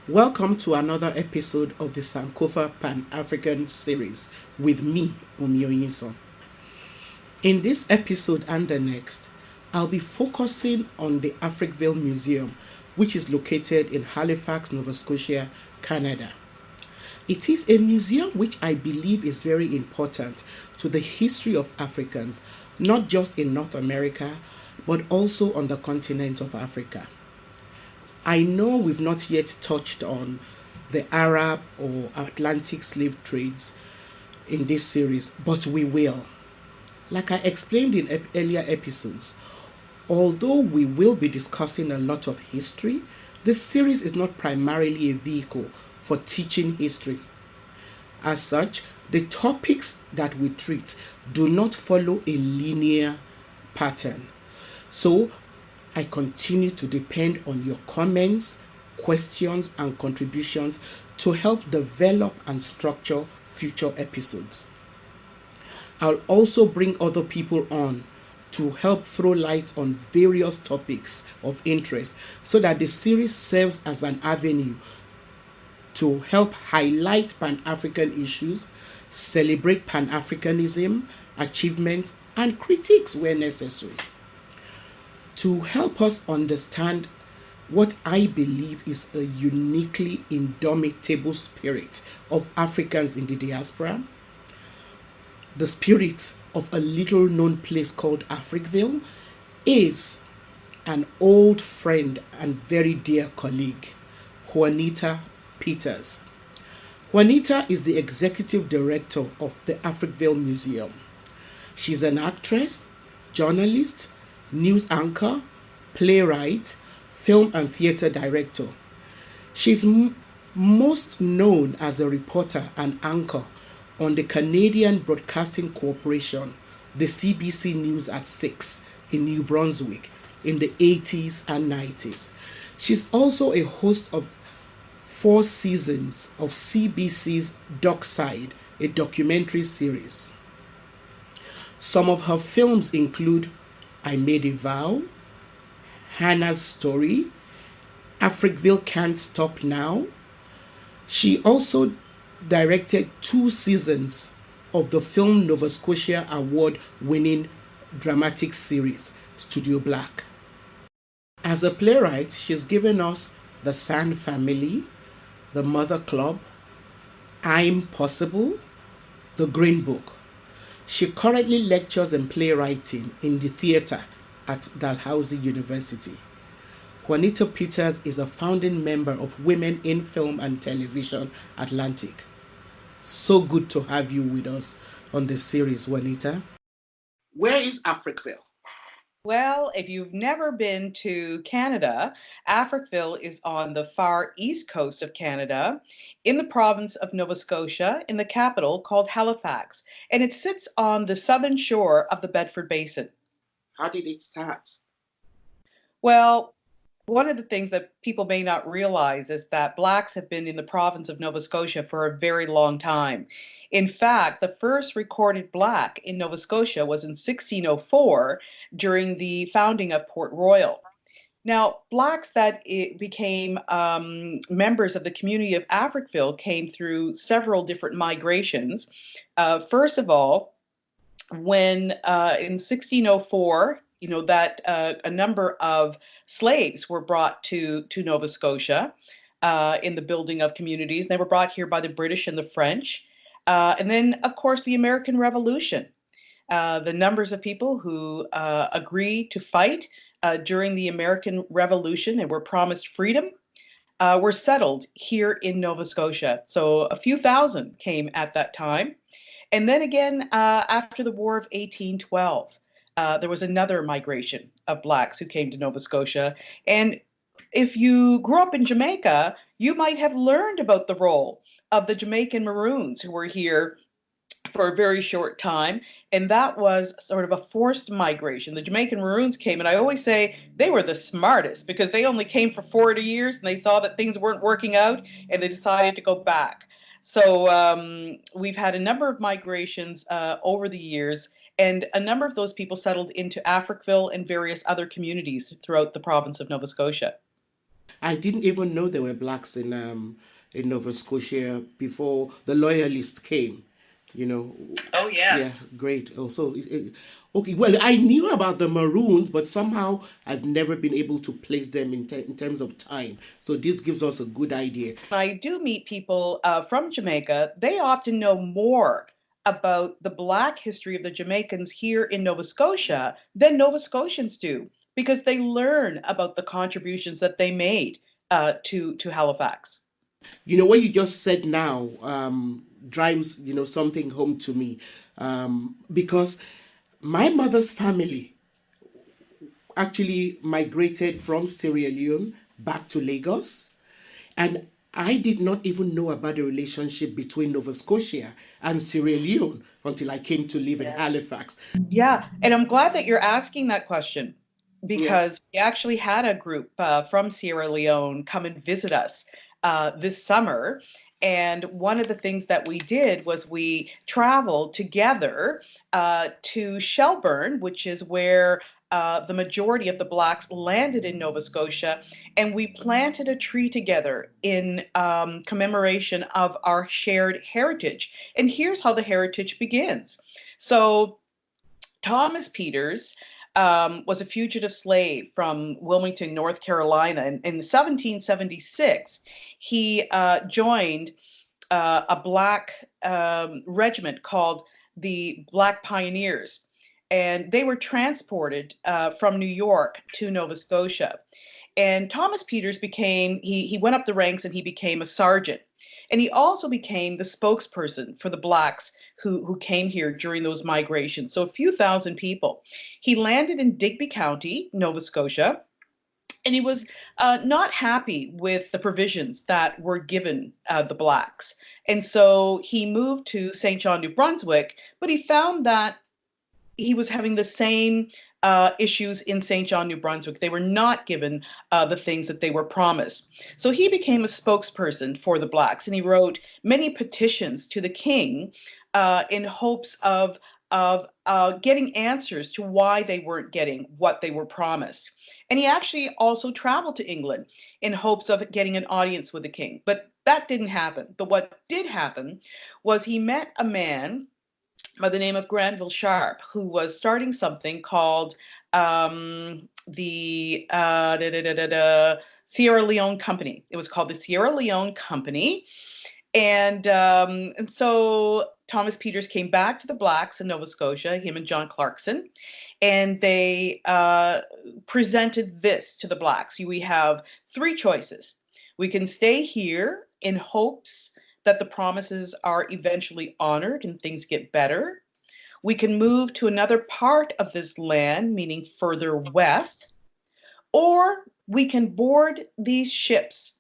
Welcome to another episode of the Sankofa Pan-African series with me, Omioyinso. In this episode and the next, I'll be focusing on the Africville Museum, which is located in Halifax, Nova Scotia, Canada. It is a museum which I believe is very important to the history of Africans, not just in North America, but also on the continent of Africa. I know we've not yet touched on the Arab or Atlantic slave trades in this series, but we will. Like I explained in earlier episodes, although we will be discussing a lot of history, this series is not primarily a vehicle for teaching history. As such, the topics that we treat do not follow a linear pattern. So, I continue to depend on your comments, questions, and contributions to help develop and structure future episodes. I'll also bring other people on to help throw light on various topics of interest so that the series serves as an avenue to help highlight Pan-African issues, celebrate Pan-Africanism, achievements, and critiques where necessary. To help us understand what I believe is a uniquely indomitable spirit of Africans in the diaspora, the spirit of a little known place called Africville, is an old friend and very dear colleague, Juanita Peters. Juanita is the executive director of the Africville Museum. She's an actress, journalist, news anchor, playwright, film and theater director. She's most known as a reporter and anchor on the Canadian Broadcasting Corporation, the CBC News at 6 in New Brunswick in the 80s and 90s. She's also a host of 4 seasons of CBC's Dockside, a documentary series. Some of her films include I Made a Vow, Hannah's Story, Africville Can't Stop Now. She also directed 2 seasons of the Film Nova Scotia Award-winning dramatic series, Studio Black. As a playwright, she's given us The Sand Family, The Mother Club, I'm Possible, The Green Book. She currently lectures in playwriting in the theater at Dalhousie University. Juanita Peters is a founding member of Women in Film and Television Atlantic. So good to have you with us on this series, Juanita. Where is Africville? Well, if you've never been to Canada, Africville is on the far east coast of Canada in the province of Nova Scotia in the capital called Halifax. And it sits on the southern shore of the Bedford Basin. How did it start? Well, one of the things that people may not realize is that Blacks have been in the province of Nova Scotia for a very long time. In fact, the first recorded Black in Nova Scotia was in 1604 during the founding of Port Royal. Now, Blacks that became members of the community of Africville came through several different migrations. First of all, when in 1604, that a number of slaves were brought to Nova Scotia in the building of communities. They were brought here by the British and the French. And then, of course, the American Revolution. The numbers of people who agreed to fight during the American Revolution and were promised freedom were settled here in Nova Scotia. So a few thousand came at that time. And then again, after the War of 1812, there was another migration of Blacks who came to Nova Scotia. And if you grew up in Jamaica, you might have learned about the role of the Jamaican Maroons who were here for a very short time. And that was sort of a forced migration. The Jamaican Maroons came, and I always say they were the smartest because they only came for 40 years and they saw that things weren't working out and they decided to go back. So we've had a number of migrations over the years, and a number of those people settled into Africville and various other communities throughout the province of Nova Scotia. I didn't even know there were blacks in Nova Scotia before the Loyalists came. You know, Oh, yeah, yes. great. Oh, so okay. Well, I knew about the Maroons, but somehow I've never been able to place them in terms of time. So this gives us a good idea. I do meet people from Jamaica. They often know more about the Black history of the Jamaicans here in Nova Scotia than Nova Scotians do, because they learn about the contributions that they made to Halifax. You know what you just said now drives something home to me, because my mother's family actually migrated from Sierra Leone back to Lagos. And I did not even know about the relationship between Nova Scotia and Sierra Leone until I came to live in Halifax. Yeah, and I'm glad that you're asking that question, Yeah. because we actually had a group from Sierra Leone come and visit us this summer. And one of the things that we did was we traveled together to Shelburne, which is where the majority of the Blacks landed in Nova Scotia, and we planted a tree together in commemoration of our shared heritage. And here's how the heritage begins. So, Thomas Peters was a fugitive slave from Wilmington, North Carolina. In 1776, he joined a Black regiment called the Black Pioneers. And they were transported from New York to Nova Scotia. And Thomas Peters he went up the ranks and he became a sergeant. And he also became the spokesperson for the Blacks who came here during those migrations. So a few thousand people. He landed in Digby County, Nova Scotia, and he was not happy with the provisions that were given the Blacks. And so he moved to St. John, New Brunswick, but he found that he was having the same issues in St. John, New Brunswick. They were not given the things that they were promised. So he became a spokesperson for the Blacks, and he wrote many petitions to the king in hopes of getting answers to why they weren't getting what they were promised. And he actually also traveled to England in hopes of getting an audience with the king. But that didn't happen. But what did happen was he met a man by the name of Granville Sharp, who was starting something called the Sierra Leone Company. It was called the Sierra Leone Company. And so Thomas Peters came back to the Blacks in Nova Scotia, him and John Clarkson, and they presented this to the Blacks. We have three choices. We can stay here in hopes that the promises are eventually honored and things get better. We can move to another part of this land, meaning further west, or we can board these ships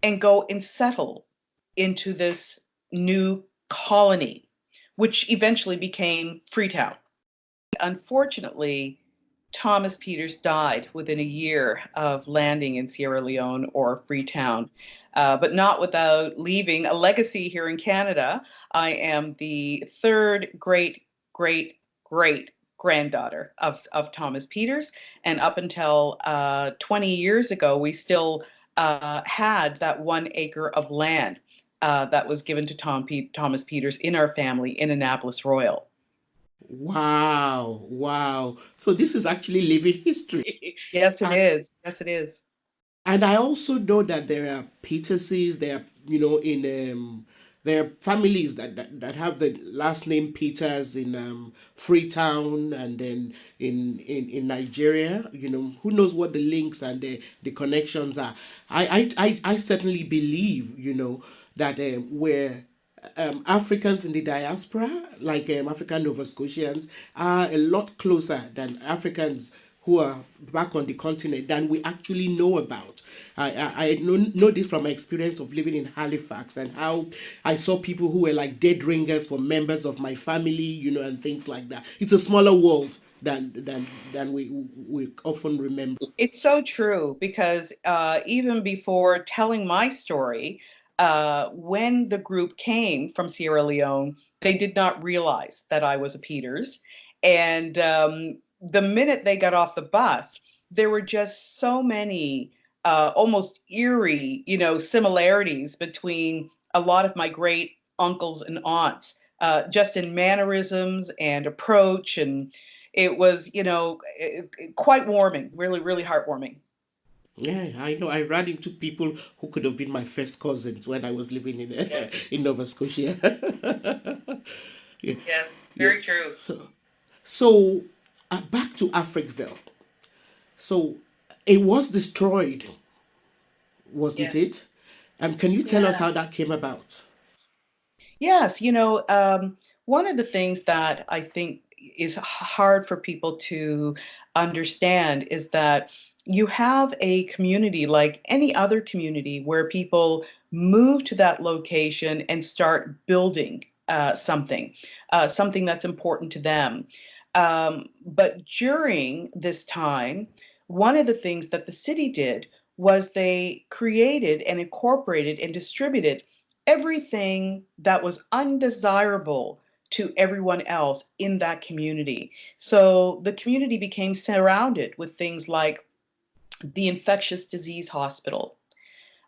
and go and settle into this new colony, which eventually became Freetown. Unfortunately, Thomas Peters died within a year of landing in Sierra Leone or Freetown, but not without leaving a legacy here in Canada. I am the third great granddaughter of Thomas Peters, and up until 20 years ago, we still had that 1 acre of land that was given to Thomas Peters in our family in Annapolis Royal. Wow, wow. So this is actually living history. Yes, it and, is. Yes, it is. and I also know that there are Peterses, there are, there are families that have the last name Peters in Freetown and then in Nigeria. Who knows what the links and the connections are. I certainly believe, that where Africans in the diaspora, like African Nova Scotians, are a lot closer than Africans who are back on the continent than we actually know about. I know this from my experience of living in Halifax and how I saw people who were like dead ringers for members of my family, and things like that. It's a smaller world than we often remember. It's so true, because even before telling my story, when the group came from Sierra Leone, they did not realize that I was a Peters. And the minute they got off the bus, there were just so many almost eerie, similarities between a lot of my great uncles and aunts, just in mannerisms and approach. And it was, quite warming, really, really heartwarming. Yeah, I know. I ran into people who could have been my first cousins when I was living in in Nova Scotia. Yeah. Yes, very Yes. true. So back to Africville. So it was destroyed, wasn't Yes. it? Can you tell us Yeah. how that came about? Yes, one of the things that I think is hard for people to understand is that you have a community like any other community where people move to that location and start building something that's important to them. But during this time, one of the things that the city did was they created and incorporated and distributed everything that was undesirable to everyone else in that community. So the community became surrounded with things like the infectious disease hospital,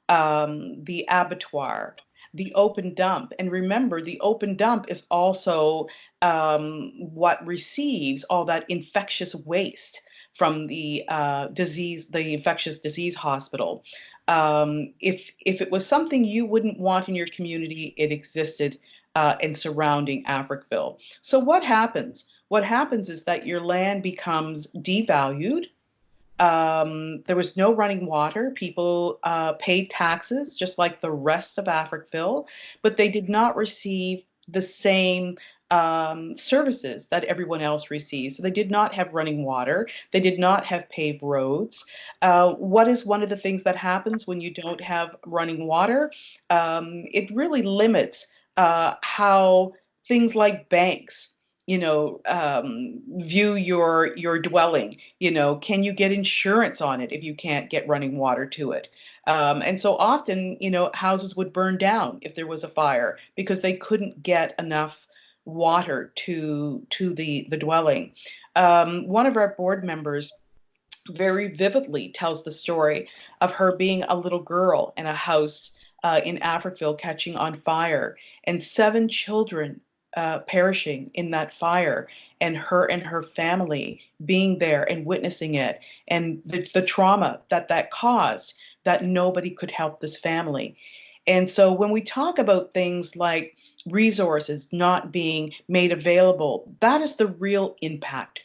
the abattoir, the open dump. And remember, the open dump is also what receives all that infectious waste from the infectious disease hospital. If it was something you wouldn't want in your community, it existed in surrounding Africville. So what happens? What happens is that your land becomes devalued. There was no running water. People paid taxes just like the rest of Africville, but they did not receive the same services that everyone else receives. So they did not have running water. They did not have paved roads. What is one of the things that happens when you don't have running water? It really limits how things like banks view your dwelling. Can you get insurance on it if you can't get running water to it? And so often, houses would burn down if there was a fire because they couldn't get enough water to the dwelling. One of our board members very vividly tells the story of her being a little girl in a house in Africville catching on fire, and seven children perishing in that fire, and her family being there and witnessing it, and the trauma that caused, that nobody could help this family. And so when we talk about things like resources not being made available, that is the real impact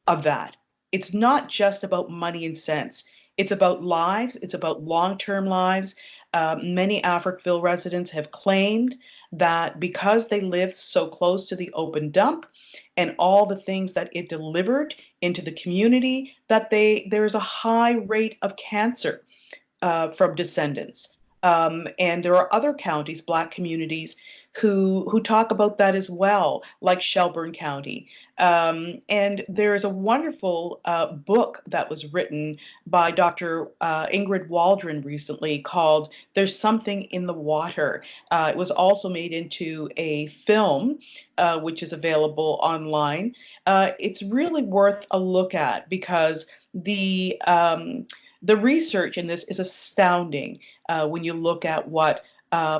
of that. It's not just about money and cents. It's about lives. It's about long-term lives. Many Africville residents have claimed that because they lived so close to the open dump and all the things that it delivered into the community, that there's a high rate of cancer from descendants. And there are other counties, Black communities, who talk about that as well, like Shelburne County. And there is a wonderful book that was written by Dr. Ingrid Waldron recently called "There's Something in the Water." It was also made into a film, which is available online. It's really worth a look at because the research in this is astounding when you look at what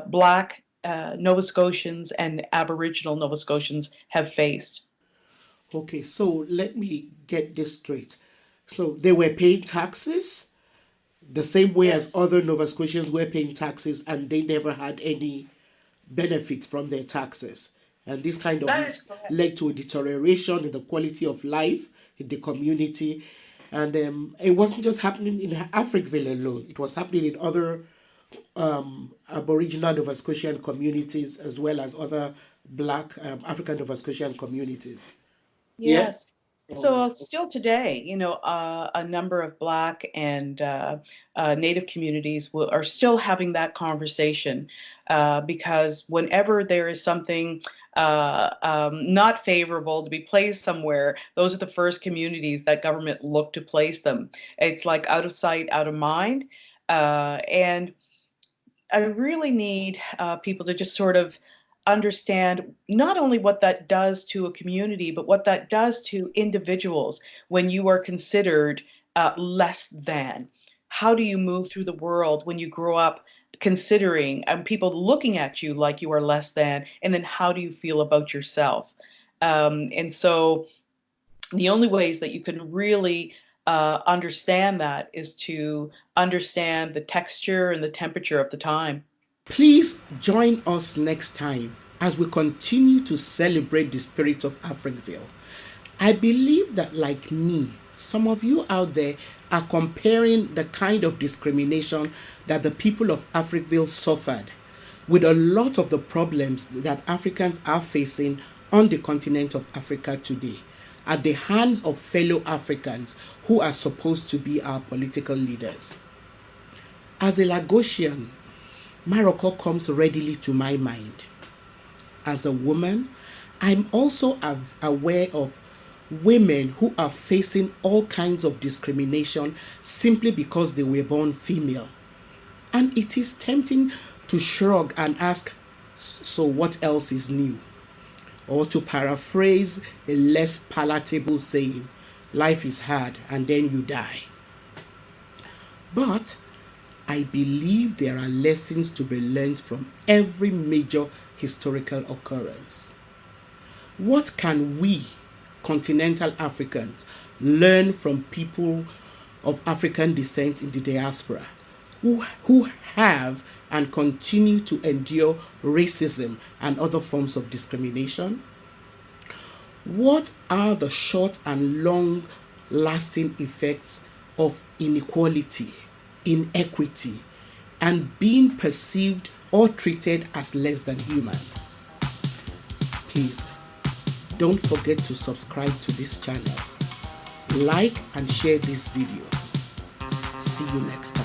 Black Nova Scotians and Aboriginal Nova Scotians have faced. Okay, so let me get this straight. So they were paying taxes the same way as Yes, other Nova Scotians were paying taxes, and they never had any benefit from their taxes. And this kind of that is correct. led to a deterioration in the quality of life in the community. And it wasn't just happening in Africville alone, it was happening in other Aboriginal Nova Scotian communities as well as other Black African Nova Scotian communities. Yeah. Yes. So still today, a number of Black and Native communities are still having that conversation because whenever there is something not favorable to be placed somewhere, those are the first communities that government look to place them. It's like out of sight, out of mind. And I really need people to just sort of understand not only what that does to a community, but what that does to individuals when you are considered less than. how do you move through the world when you grow up considering people looking at you like you are less than, and then how do you feel about yourself? And so the only ways that you can really understand that is to understand the texture and the temperature of the time. Please join us next time as we continue to celebrate the spirit of Africville. I believe that, like me, some of you out there are comparing the kind of discrimination that the people of Africville suffered with a lot of the problems that Africans are facing on the continent of Africa today at the hands of fellow Africans who are supposed to be our political leaders. As a Lagosian, Morocco comes readily to my mind. As a woman, I'm also aware of women who are facing all kinds of discrimination simply because they were born female. And it is tempting to shrug and ask, so what else is new? Or to paraphrase a less palatable saying, life is hard and then you die. But I believe there are lessons to be learned from every major historical occurrence. What can we, continental Africans, learn from people of African descent in the diaspora who have and continue to endure racism and other forms of discrimination? What are the short and long lasting effects of inequality, inequity, and being perceived or treated as less than human? Please don't forget to subscribe to this channel, like and share this video. See you next time.